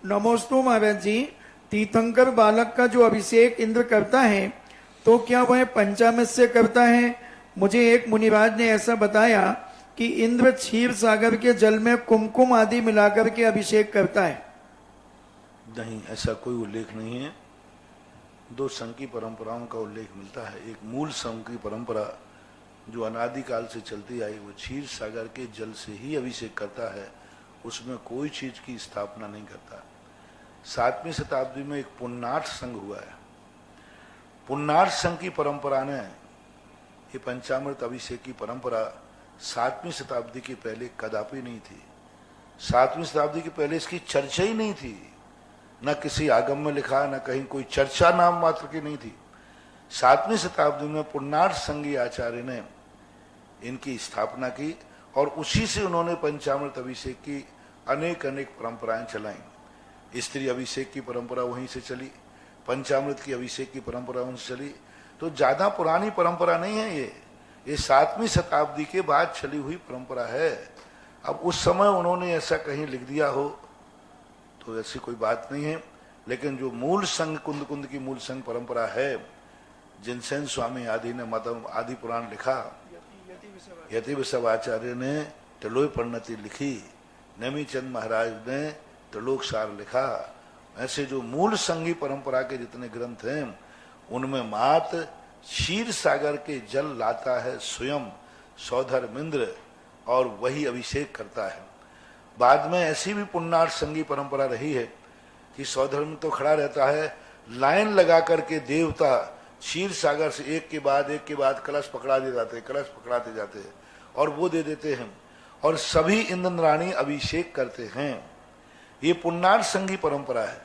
नमोस्तु महाराज जी। तीर्थंकर बालक का जो अभिषेक इंद्र करता है तो क्या वह पंचामृत से करता है? मुझे एक मुनिराज ने ऐसा बताया कि इंद्र क्षीर सागर के जल में कुमकुम आदि मिलाकर के अभिषेक करता है। नहीं, ऐसा कोई उल्लेख नहीं है। दो संघ की परंपराओं का उल्लेख मिलता है। एक मूल संघ की परंपरा जो अनादिकाल से चलती आई, वो क्षीर सागर के जल से ही अभिषेक करता है, उसमें कोई चीज की स्थापना नहीं करता। 7वीं शताब्दी में एक पुन्नाट संघ हुआ है। पुन्नाट संघ की परंपरा ने ये पंचामृत अभिषेक की परंपरा 7वीं शताब्दी के पहले कदापि नहीं थी। 7वीं शताब्दी के पहले इसकी चर्चा ही नहीं थी, न किसी आगम में लिखा, न कहीं कोई चर्चा नाम मात्र की नहीं थी। 7वीं शताब्दी में पुन्नाट संघी आचार्य ने इनकी स्थापना की और उसी से उन्होंने पंचामृत अभिषेक की अनेक अनेक परंपराएं चलाई। स्त्री अभिषेक की परंपरा वहीं से चली, पंचामृत की अभिषेक की परंपरा वहीं से चली। तो ज्यादा पुरानी परंपरा नहीं है ये 7वीं शताब्दी के बाद चली हुई परंपरा है। अब उस समय उन्होंने ऐसा कहीं लिख दिया हो तो ऐसी कोई बात नहीं है। लेकिन जो मूल संघ कुंद कुंद की मूल संघ परंपरा है, जिनसेन स्वामी आदि ने मतम आदि पुराण लिखा, यति विशव आचार्य ने त्रिलोक परिणति लिखी, नेमीचंद महाराज ने त्रिलोक सार लिखा, ऐसे जो मूल संघी परंपरा के जितने ग्रंथ हैं उनमें मात क्षीर सागर के जल लाता है स्वयं सौधर्मिंद्र और वही अभिषेक करता है। बाद में ऐसी भी पुन्नाट संघी परंपरा रही है कि सौधर्म तो खड़ा रहता है, लाइन लगा करके देवता क्षीर सागर से एक के बाद कलश पकड़ा दे जाते, कलश पकड़ाते जाते हैं और वो दे देते हैं और सभी इंद्राणी अभिषेक करते हैं। ये पुन्नाट संघी परंपरा है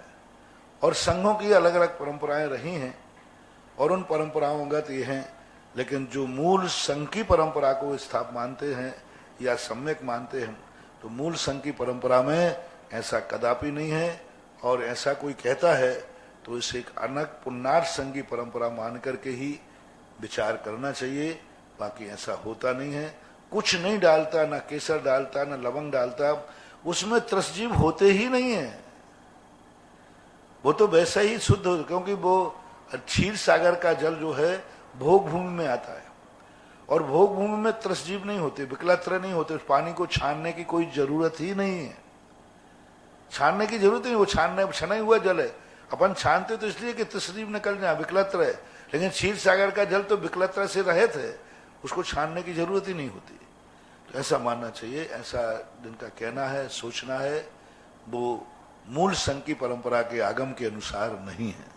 और संघों की अलग अलग परंपराएं रही हैं और उन परंपराओं गत ये हैं। लेकिन जो मूल संघ की परंपरा को स्थाप मानते हैं या सम्यक मानते हैं, तो मूल संघ की परंपरा में ऐसा कदापि नहीं है। और ऐसा कोई कहता है तो इसे एक अनक पुन्नाट संघ की परंपरा मान करके ही विचार करना चाहिए, बाकी ऐसा होता नहीं है। कुछ नहीं डालता, ना केसर डालता, ना लवंग डालता, उसमें त्रसजीव होते ही नहीं है। वो तो वैसा ही शुद्ध हो, क्योंकि वो क्षीर सागर का जल जो है भोग भूमि में आता है और भोग भूमि में त्रसजीव नहीं होते, विकलत्र नहीं होते। उस पानी को छानने की कोई जरूरत ही नहीं है, छानने की जरूरत नहीं। वो छना ही हुआ जल है। अपन छानते तो इसलिए कि त्रसजीव निकल जाए, विकलत्र है। लेकिन क्षीर सागर का जल तो विकलत्र से रहित है, उसको छानने की जरूरत ही नहीं होती। तो ऐसा मानना चाहिए। ऐसा जिनका कहना है, सोचना है, वो मूल संघ की परंपरा के आगम के अनुसार नहीं है।